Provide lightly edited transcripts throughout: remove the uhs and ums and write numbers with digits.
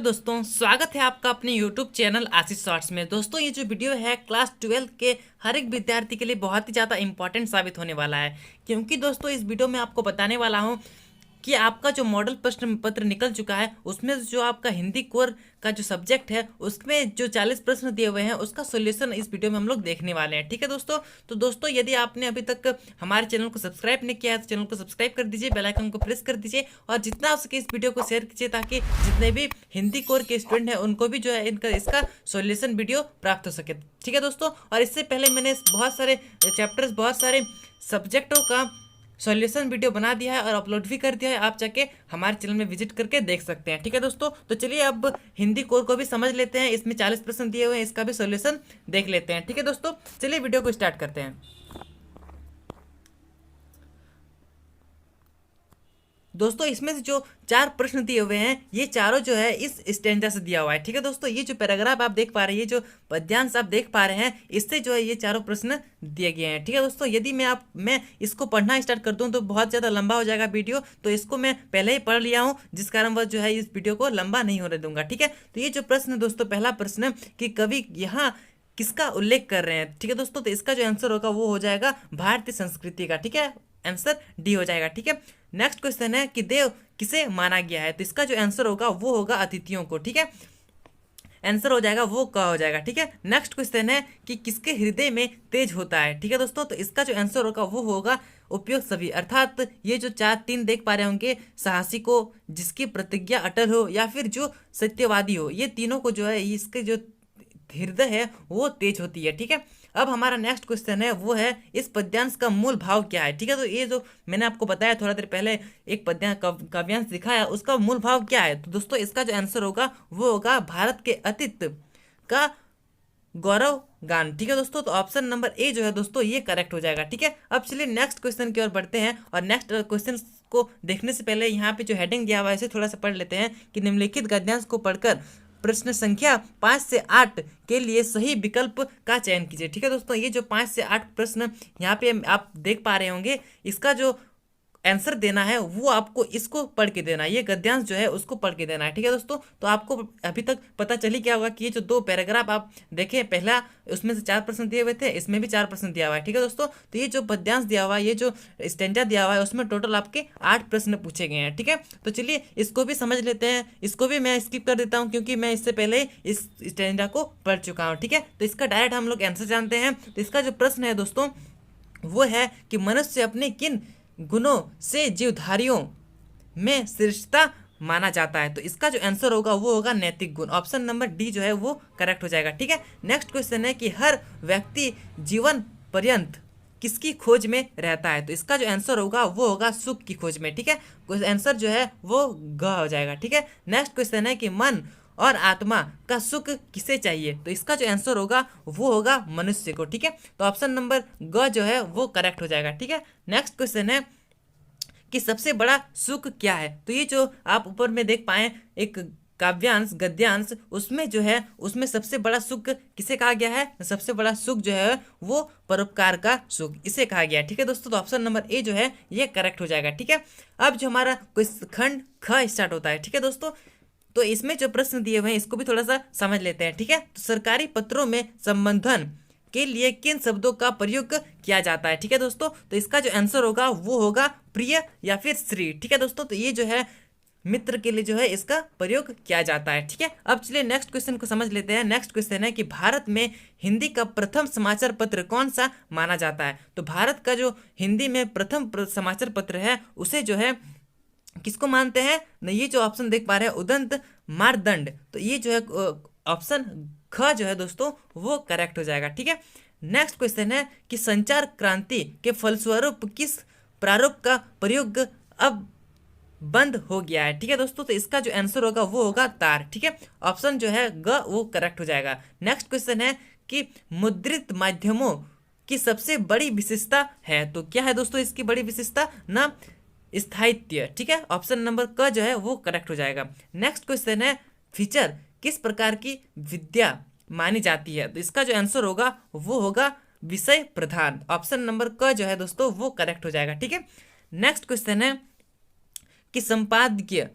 दोस्तों, स्वागत है आपका अपने YouTube चैनल आशीष शॉर्ट्स में। दोस्तों, ये जो वीडियो है क्लास 12 के हर एक विद्यार्थी के लिए बहुत ही ज़्यादा इंपॉर्टेंट साबित होने वाला है, क्योंकि दोस्तों इस वीडियो में आपको बताने वाला हूँ कि आपका जो मॉडल प्रश्न पत्र निकल चुका है उसमें जो आपका हिंदी कोर का जो सब्जेक्ट है उसमें जो 40 प्रश्न दिए हुए हैं उसका सॉल्यूशन इस वीडियो में हम लोग देखने वाले हैं। ठीक है दोस्तों, तो दोस्तों यदि आपने अभी तक हमारे चैनल को सब्सक्राइब नहीं किया है तो चैनल को सब्सक्राइब कर दीजिए, बेल आइकन को प्रेस कर दीजिए और जितना हो सके इस वीडियो को शेयर कीजिए ताकि जितने भी हिंदी कोर के स्टूडेंट हैं उनको भी जो है इसका सॉल्यूशन वीडियो प्राप्त हो सके। ठीक है दोस्तों, और इससे पहले मैंने बहुत सारे चैप्टर्स, बहुत सारे सब्जेक्टों का सॉल्यूशन वीडियो बना दिया है और अपलोड भी कर दिया है, आप जाके हमारे चैनल में विजिट करके देख सकते हैं। ठीक है दोस्तों, तो चलिए अब हिंदी कोर को भी समझ लेते हैं। इसमें 40 प्रश्न दिए हुए हैं, इसका भी सॉल्यूशन देख लेते हैं। ठीक है दोस्तों, चलिए वीडियो को स्टार्ट करते हैं। दोस्तों इसमें से जो 4 प्रश्न दिए हुए हैं ये चारों जो है इस स्टैंजा से दिया हुआ है। ठीक है दोस्तों, ये जो पैराग्राफ आप देख पा रहे हैं, ये जो पद्यांश आप देख पा रहे हैं, इससे जो है ये चारों प्रश्न दिए गए हैं। ठीक है दोस्तों, यदि मैं इसको पढ़ना स्टार्ट कर दूं तो बहुत ज़्यादा लंबा हो जाएगा वीडियो, तो इसको मैं पहले ही पढ़ लिया हूँ जिस कारणवश जो है इस वीडियो को लंबा नहीं होने दूंगा। ठीक है, तो ये जो प्रश्न दोस्तों, पहला प्रश्न कि कवि यहाँ किसका उल्लेख कर रहे हैं। ठीक है दोस्तों, तो इसका जो आंसर होगा वो हो जाएगा भारतीय संस्कृति का। ठीक है, आंसर डी हो जाएगा। ठीक है, नेक्स्ट क्वेश्चन है कि देव किसे माना गया है, तो इसका जो आंसर होगा वो होगा अतिथियों को। ठीक है, आंसर हो जाएगा वो का हो जाएगा। ठीक है, नेक्स्ट क्वेश्चन है कि किसके हृदय में तेज होता है। ठीक है दोस्तों, तो इसका जो आंसर होगा वो होगा उपयुक्त सभी, अर्थात ये जो 4-3 देख पा रहे होंगे, साहसी को, जिसकी प्रतिज्ञा अटल हो या फिर जो सत्यवादी हो, ये तीनों को जो है इसके जो हृदय है वो तेज होती है। ठीक है, अब हमारा नेक्स्ट क्वेश्चन है वो है इस पद्यांश का मूल भाव क्या है। ठीक है, तो ये जो मैंने आपको बताया थोड़ा देर पहले एक काव्यांश दिखाया, उसका मूल भाव क्या है। तो दोस्तों इसका जो आंसर होगा वो होगा भारत के अतीत का गौरव गान। ठीक है दोस्तों, तो ऑप्शन नंबर ए जो है दोस्तों ये करेक्ट हो जाएगा। ठीक है, अब चलिए नेक्स्ट क्वेश्चन की ओर बढ़ते हैं और नेक्स्ट क्वेश्चन को देखने से पहले यहाँ पे जो हेडिंग दिया हुआ है इसे थोड़ा सा पढ़ लेते हैं कि निम्नलिखित गद्यांश को पढ़कर प्रश्न संख्या 5 से 8 के लिए सही विकल्प का चयन कीजिए। ठीक है दोस्तों, ये जो 5 से 8 प्रश्न यहाँ पे आप देख पा रहे होंगे, इसका जो आंसर देना है वो आपको इसको पढ़ के देना है, ये गद्यांश जो है उसको पढ़ के देना है। ठीक है दोस्तों, तो आपको अभी तक पता चल ही क्या होगा कि ये जो 2 पैराग्राफ आप देखें, पहला उसमें से 4 प्रश्न दिए हुए थे, इसमें भी 4 प्रश्न दिया हुआ है। ठीक है दोस्तों, तो ये जो पद्यांश दिया हुआ है, ये जो स्टैंजा दिया हुआ है, उसमें टोटल आपके 8 प्रश्न पूछे गए हैं। ठीक है, तो चलिए इसको भी समझ लेते हैं। इसको भी मैं स्किप कर देता हूँ क्योंकि मैं इससे पहले इस स्टैंजा को पढ़ चुका हूँ। ठीक है, तो इसका डायरेक्ट हम लोग आंसर जानते हैं। तो इसका जो प्रश्न है दोस्तों वो है कि मनुष्य अपने किन गुणों से जीवधारियों में श्रेष्ठता माना जाता है। तो इसका जो आंसर होगा वो होगा नैतिक गुण, ऑप्शन नंबर डी जो है वो करेक्ट हो जाएगा। ठीक है, नेक्स्ट क्वेश्चन है कि हर व्यक्ति जीवन पर्यंत किसकी खोज में रहता है। तो इसका जो आंसर होगा वो होगा सुख की खोज में। ठीक है, आंसर जो है वो ग हो जाएगा। ठीक है, नेक्स्ट क्वेश्चन है कि मन और आत्मा का सुख किसे चाहिए। तो इसका जो आंसर होगा वो होगा मनुष्य को। ठीक है, तो ऑप्शन नंबर ग जो है वो करेक्ट हो जाएगा। ठीक है, नेक्स्ट क्वेश्चन है कि सबसे बड़ा सुख क्या है। तो ये जो आप ऊपर में देख पाए एक काव्यांश गद्यांश, उसमें जो है उसमें सबसे बड़ा सुख किसे कहा गया है, सबसे बड़ा सुख जो है वो परोपकार का सुख, इसे कहा गया है। ठीक है दोस्तों, तो ऑप्शन नंबर ए जो है ये करेक्ट हो जाएगा। ठीक है, अब जो हमारा खंड ख स्टार्ट होता है। ठीक है दोस्तों, तो इसमें जो प्रश्न दिए हुए हैं इसको भी थोड़ा सा समझ लेते हैं। ठीक है, तो सरकारी पत्रों में संबोधन के लिए किन शब्दों का प्रयोग किया जाता है। ठीक है दोस्तों, तो इसका जो आंसर होगा वो होगा प्रिय या फिर श्री। ठीक है दोस्तों, तो ये जो है मित्र के लिए जो है इसका प्रयोग किया जाता है। ठीक है, अब चलिए नेक्स्ट क्वेश्चन को समझ लेते हैं। नेक्स्ट क्वेश्चन है कि भारत में हिंदी का प्रथम समाचार पत्र कौन सा माना जाता है। तो भारत का जो हिंदी में प्रथम समाचार पत्र है उसे जो है किसको मानते हैं ना, ये जो ऑप्शन देख पा रहे हैं उदंत मारदंड, तो ये जो है ऑप्शन ख जो है दोस्तों वो करेक्ट हो जाएगा। ठीक है, नेक्स्ट क्वेश्चन है कि संचार क्रांति के फलस्वरूप किस प्रारूप का प्रयोग अब बंद हो गया है। ठीक है दोस्तों, तो इसका जो आंसर होगा वो होगा तार। ठीक है, ऑप्शन जो है ग वो करेक्ट हो जाएगा। नेक्स्ट क्वेश्चन है कि मुद्रित माध्यमों की सबसे बड़ी विशेषता है। तो क्या है दोस्तों इसकी बड़ी विशेषता ना, स्थायित्व। ठीक है, ऑप्शन नंबर क जो है वो करेक्ट हो जाएगा। नेक्स्ट क्वेश्चन है फीचर किस प्रकार की विद्या मानी जाती है। तो इसका जो आंसर होगा वो होगा विषय प्रधान, ऑप्शन नंबर क जो है दोस्तों वो करेक्ट हो जाएगा। ठीक है, नेक्स्ट क्वेश्चन है कि संपादकीय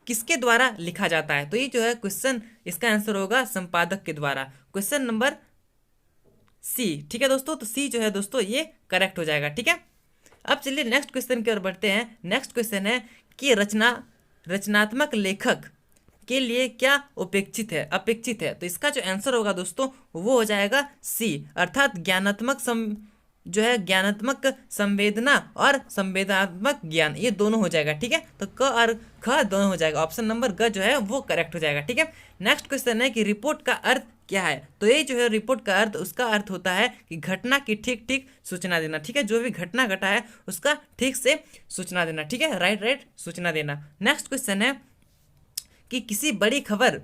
किसके द्वारा लिखा जाता है? तो ये जो है क्वेश्चन, इसका आंसर होगा संपादक के द्वारा। Question number C. ठीक है दोस्तों, तो सी जो है दोस्तों ये करेक्ट हो जाएगा। ठीक है, अब चलिए नेक्स्ट क्वेश्चन की ओर बढ़ते हैं। नेक्स्ट क्वेश्चन है कि रचनात्मक लेखक के लिए क्या अपेक्षित है? तो इसका जो आंसर होगा दोस्तों वो हो जाएगा सी, अर्थात ज्ञानात्मक संवेदना और संवेदनात्मक ज्ञान, ये दोनों हो जाएगा। ठीक है, तो क और ख दोनों हो जाएगा। ऑप्शन नंबर ग जो है वो करेक्ट हो जाएगा। ठीक है, नेक्स्ट क्वेश्चन है कि रिपोर्ट का अर्थ क्या है? तो ये जो है रिपोर्ट का अर्थ, उसका अर्थ होता है कि घटना की ठीक ठीक सूचना देना। ठीक है, जो भी घटना घटा है उसका ठीक से सूचना देना। ठीक है, राइट सूचना देना। नेक्स्ट क्वेश्चन है कि किसी बड़ी खबर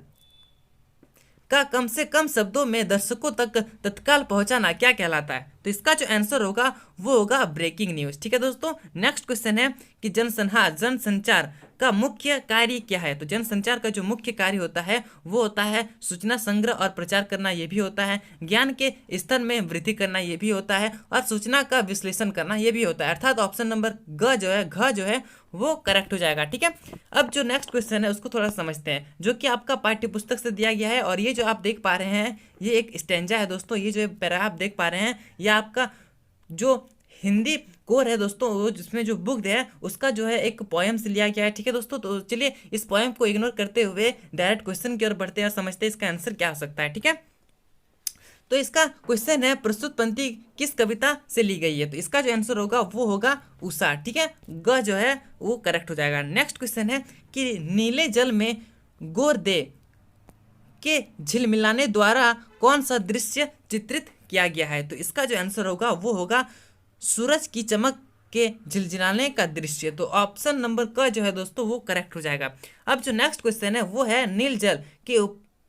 का कम से कम शब्दों में दर्शकों तक तत्काल पहुंचाना क्या कहलाता है? तो इसका जो आंसर होगा वो होगा ब्रेकिंग न्यूज। ठीक है दोस्तों, नेक्स्ट क्वेश्चन है कि जनसंचार का मुख्य कार्य क्या है? तो जनसंचार का जो मुख्य कार्य होता है वो होता है सूचना संग्रह और प्रचार करना, ये भी होता है ज्ञान के स्तर में वृद्धि करना, ये भी होता है, और सूचना का विश्लेषण करना, ये भी होता है। अर्थात ऑप्शन नंबर घ जो है वो करेक्ट हो जाएगा। ठीक है, अब जो नेक्स्ट क्वेश्चन है उसको थोड़ा समझते हैं, जो कि आपका पाठ्य पुस्तक से दिया गया है। और ये जो आप देख पा रहे हैं ये एक स्टेंजा है दोस्तों। ये जो पैरा आप देख पा रहे हैं ये आपका जो हिंदी कोर है दोस्तों, वो जिसमें जो बुक है उसका जो है एक पोएम से लिया गया है। ठीक है दोस्तों, तो चलिए इस पोएम को इग्नोर करते हुए डायरेक्ट क्वेश्चन की ओर बढ़ते हैं और समझते हैं इसका आंसर क्या हो सकता है। ठीक है, तो इसका क्वेश्चन है प्रस्तुत पंक्ति किस कविता से ली गई है? तो इसका जो आंसर होगा वो होगा उषा। ठीक है, ग जो है वो करेक्ट हो जाएगा। नेक्स्ट क्वेश्चन है कि नीले जल में गोर दे के झिलमिलाने द्वारा कौन सा दृश्य चित्रित किया गया है? तो इसका जो आंसर होगा वो होगा सूरज की चमक के झिलझिलाने का दृश्य। तो ऑप्शन नंबर क जो है दोस्तों वो करेक्ट हो जाएगा। अब जो नेक्स्ट क्वेश्चन है वो है नील जल के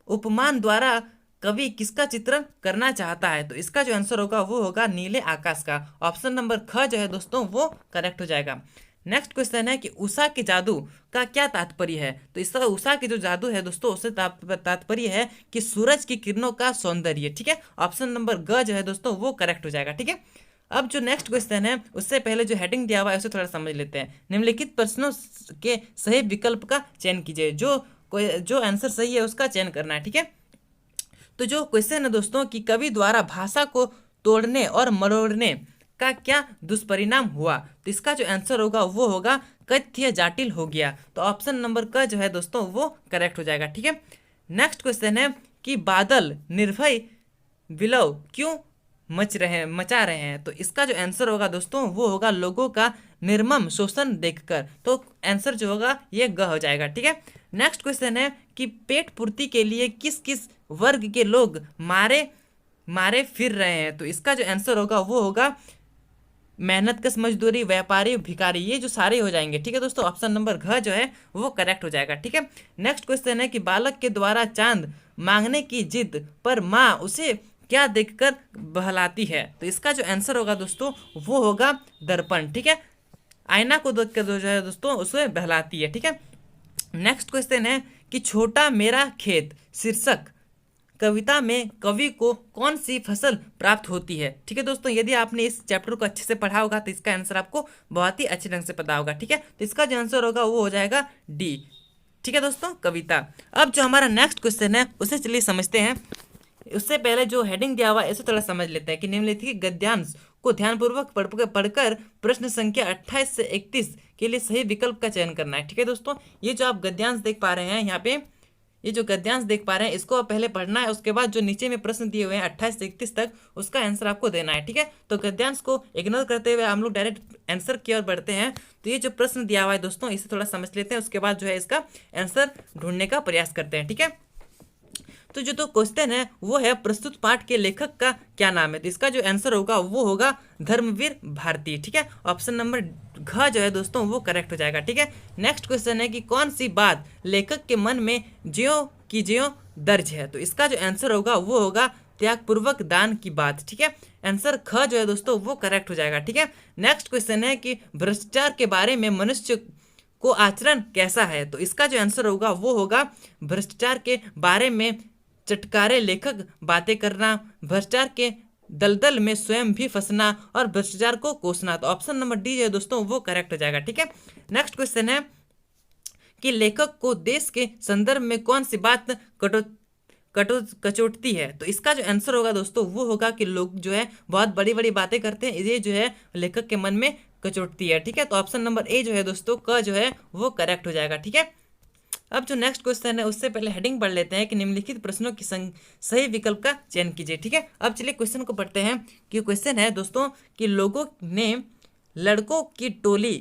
उपमान द्वारा कवि किसका चित्रण करना चाहता है? तो इसका जो आंसर होगा वो होगा नीले आकाश का। ऑप्शन नंबर ख जो है दोस्तों वो करेक्ट हो जाएगा। नेक्स्ट क्वेश्चन है कि उषा के जादू का क्या तात्पर्य है? तो इसका उषा के जो जादू है दोस्तों उससे तात्पर्य है कि सूरज की किरणों का सौंदर्य। ठीक है, ऑप्शन नंबर ग जो है दोस्तों वो करेक्ट हो जाएगा। ठीक है, अब जो नेक्स्ट क्वेश्चन है उससे पहले जो हेडिंग दिया हुआ है उसे थोड़ा समझ लेते हैं। निम्नलिखित प्रश्नों के सही विकल्प का चयन कीजिए। जो आंसर सही है उसका चयन करना है। ठीक है, तो जो क्वेश्चन है दोस्तों कि कवि द्वारा भाषा को तोड़ने और मरोड़ने का क्या दुष्परिणाम हुआ? तो इसका जो आंसर होगा वो होगा कथ्य जाटिल हो गया। तो ऑप्शन नंबर क जो है दोस्तों वो करेक्ट हो जाएगा। ठीक है, नेक्स्ट क्वेश्चन है कि बादल निर्भय विलय क्यों मचा रहे हैं? तो इसका जो आंसर होगा दोस्तों वो होगा लोगों का निर्मम शोषण देखकर। तो आंसर जो होगा ये ग हो जाएगा। ठीक है, नेक्स्ट क्वेश्चन है कि पेट पूर्ति के लिए किस किस वर्ग के लोग मारे फिर रहे हैं? तो इसका जो आंसर होगा वो होगा मेहनतकश मजदूरी, व्यापारी, भिखारी, ये जो सारे हो जाएंगे। ठीक है दोस्तों, ऑप्शन नंबर घ जो है वो करेक्ट हो जाएगा। ठीक है, नेक्स्ट क्वेश्चन है कि बालक के द्वारा चांद मांगने की जिद पर माँ उसे क्या देखकर बहलाती है? तो इसका जो आंसर होगा दोस्तों वो होगा दर्पण। ठीक है, आईना को देखकर जो है दोस्तों उसे बहलाती है। ठीक है, नेक्स्ट क्वेश्चन है कि छोटा मेरा खेत शीर्षक कविता में कवि को कौन सी फसल प्राप्त होती है? ठीक है दोस्तों, यदि आपने इस चैप्टर को अच्छे से पढ़ा होगा तो इसका आंसर आपको बहुत ही अच्छे ढंग से पता होगा। ठीक है, तो इसका जो आंसर होगा वो हो जाएगा डी। ठीक है दोस्तों, कविता। अब जो हमारा नेक्स्ट क्वेश्चन है उसे चलिए समझते हैं। उससे पहले जो हेडिंग दिया हुआ है इसे थोड़ा समझ लेते हैं कि निम्नलिखित गद्यांश को ध्यानपूर्वक पढ़कर प्रश्न संख्या 28 से 31 के लिए सही विकल्प का चयन करना है। ठीक है दोस्तों, ये जो आप गद्यांश देख पा रहे हैं यहाँ पे, ये जो गद्यांश देख पा रहे हैं इसको आप पहले पढ़ना है, उसके बाद जो नीचे में प्रश्न दिए हुए हैं 28 से 31 तक उसका आंसर आपको देना है। ठीक है, तो गद्यांश को इग्नोर करते हुए हम लोग डायरेक्ट आंसर की ओर बढ़ते हैं। तो ये जो प्रश्न दिया हुआ है दोस्तों इसे थोड़ा समझ लेते हैं, उसके बाद जो है इसका आंसर ढूंढने का प्रयास करते हैं। ठीक है, तो जो तो क्वेश्चन है वो है प्रस्तुत पाठ के लेखक का क्या नाम है? तो इसका जो आंसर होगा वो होगा धर्मवीर भारती। ठीक है, ऑप्शन नंबर घ जो है दोस्तों वो करेक्ट हो जाएगा। ठीक है, नेक्स्ट क्वेश्चन है कि कौन सी बात लेखक के मन में ज्यों की ज्यों दर्ज है? तो इसका जो आंसर होगा वो होगा त्यागपूर्वक दान की बात। ठीक है, आंसर ख जो है दोस्तों वो करेक्ट हो जाएगा। ठीक है, नेक्स्ट क्वेश्चन है कि भ्रष्टाचार के बारे में मनुष्य को आचरण कैसा है? तो इसका जो आंसर होगा वो होगा भ्रष्टाचार के बारे में चटकारे लेखक बातें करना, भ्रष्टाचार के दलदल में स्वयं भी फंसना और भ्रष्टाचार को कोसना। तो ऑप्शन नंबर डी है दोस्तों वो करेक्ट हो जाएगा। ठीक है, नेक्स्ट क्वेश्चन है कि लेखक को देश के संदर्भ में कौन सी बात कचोटती है। तो इसका जो आंसर होगा दोस्तों वो होगा कि लोग जो है बहुत बड़ी बड़ी बातें करते हैं, ये जो है लेखक के मन में कचोटती है। ठीक है, तो ऑप्शन नंबर ए जो है दोस्तों क जो है वो करेक्ट हो जाएगा। ठीक है, अब जो नेक्स्ट क्वेश्चन है उससे पहले हेडिंग पढ़ लेते हैं कि निम्नलिखित प्रश्नों की सही विकल्प का चयन कीजिए। ठीक है, अब चलिए क्वेश्चन को पढ़ते हैं कि क्वेश्चन है दोस्तों कि लोगों ने लड़कों की टोली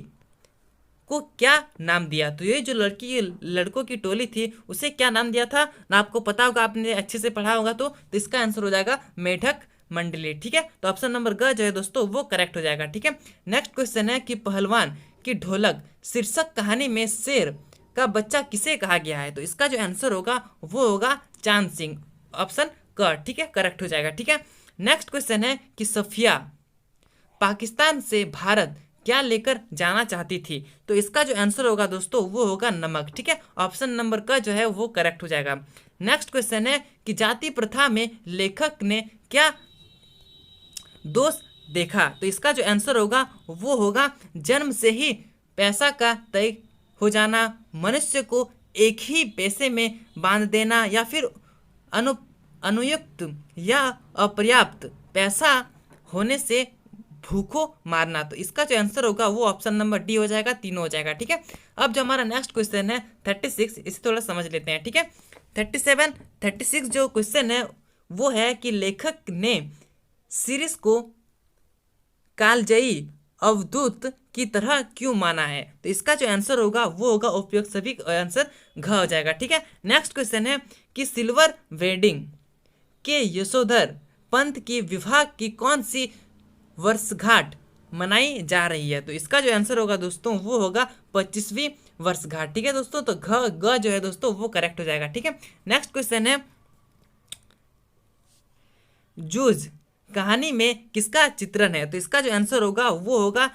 को क्या नाम दिया। तो ये जो लड़कों की टोली थी उसे क्या नाम दिया था ना, आपको पता होगा, आपने अच्छे से पढ़ा होगा। तो इसका आंसर हो जाएगा मेढक मंडली। ठीक है, तो ऑप्शन नंबर ग जो है दोस्तों वो करेक्ट हो जाएगा। ठीक है, नेक्स्ट क्वेश्चन है कि पहलवान की ढोलक शीर्षक कहानी में शेर का बच्चा किसे कहा गया है। तो इसका जो आंसर होगा वो होगा चांद सिंह, ऑप्शन क। ठीक है, करेक्ट हो जाएगा। ठीक है, नेक्स्ट क्वेश्चन है कि सफिया पाकिस्तान से भारत क्या लेकर जाना चाहती थी। तो इसका जो आंसर होगा दोस्तों वो होगा नमक। ठीक है, ऑप्शन नंबर का जो है वो करेक्ट हो जाएगा। नेक्स्ट क्वेश्चन है कि जाति प्रथा में लेखक ने क्या दोष देखा। तो इसका जो आंसर होगा वो होगा जन्म से ही पैसा का तय हो जाना, मनुष्य को एक ही पैसे में बांध देना, या फिर अनुयुक्त या अपर्याप्त पैसा होने से भूखों मारना। तो इसका जो आंसर होगा वो ऑप्शन नंबर डी हो जाएगा, तीनों हो जाएगा। ठीक है, अब जो हमारा नेक्स्ट क्वेश्चन है 36, इसे थोड़ा समझ लेते हैं। ठीक है, 36 जो क्वेश्चन है वो है कि लेखक ने सीरीज को कालजयी अवधूत की तरह क्यों माना है। तो इसका जो आंसर होगा वो होगा उपयुक्त, सभी आंसर घ हो जाएगा। ठीक है, नेक्स्ट क्वेश्चन है कि सिल्वर वेडिंग के यशोधर पंत की विवाह की कौन सी वर्षगांठ मनाई जा रही है। तो इसका जो आंसर होगा दोस्तों वो होगा 25वीं वर्षगांठ। ठीक है दोस्तों, तो ग जो है दोस्तों वो करेक्ट हो जाएगा। ठीक है, नेक्स्ट क्वेश्चन है जूझ कहानी में किसका चित्रण है। तो इसका जो आंसर होगा वो होगा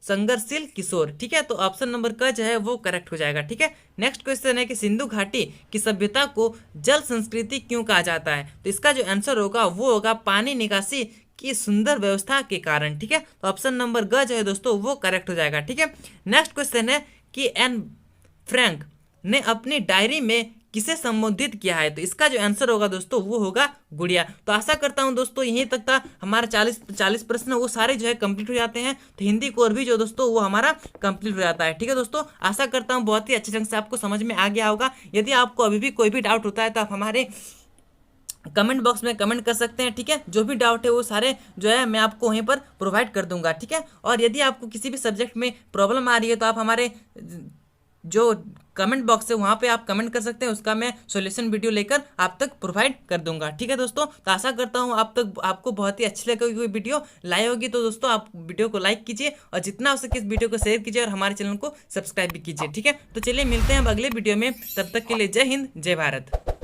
संघर्षशील किशोर। ठीक है, तो ऑप्शन नंबर का जो है वो करेक्ट हो जाएगा। ठीक है, नेक्स्ट क्वेश्चन है कि सिंधु घाटी की सभ्यता को जल संस्कृति क्यों कहा जाता है। तो इसका जो आंसर होगा वो होगा पानी निकासी की सुंदर व्यवस्था के कारण। ठीक है, तो ऑप्शन नंबर ग जो है दोस्तों वो करेक्ट हो जाएगा। ठीक है, नेक्स्ट क्वेश्चन है कि एन फ्रैंक ने अपनी डायरी में किसे संबोधित किया है। तो इसका जो आंसर होगा दोस्तों वो होगा गुड़िया। तो आशा करता हूं दोस्तों यहीं तक था हमारा 40 प्रश्न वो सारे जो है कंप्लीट हो जाते हैं। तो हिंदी कोर भी जो दोस्तों वो हमारा कंप्लीट हो जाता है। ठीक है दोस्तों, आशा करता हूं बहुत ही अच्छे ढंग से आपको समझ में आ गया होगा। यदि आपको अभी भी कोई भी डाउट होता है तो आप हमारे कमेंट बॉक्स में कमेंट कर सकते हैं। ठीक है, जो भी डाउट है वो सारे जो है मैं आपको वहीं पर प्रोवाइड कर दूंगा। ठीक है, और यदि आपको किसी भी सब्जेक्ट में प्रॉब्लम आ रही है तो आप हमारे जो कमेंट बॉक्स है वहाँ पे आप कमेंट कर सकते हैं, उसका मैं सॉल्यूशन वीडियो लेकर आप तक प्रोवाइड कर दूंगा। ठीक है दोस्तों, तो आशा करता हूँ आपको बहुत ही अच्छी लगेगी कोई वीडियो लाई होगी। तो दोस्तों आप वीडियो को लाइक कीजिए और जितना हो सके इस वीडियो को शेयर कीजिए और हमारे चैनल को सब्सक्राइब भी कीजिए। ठीक है, तो चलिए मिलते हैं अब अगले वीडियो में, तब तक के लिए जय हिंद जय भारत।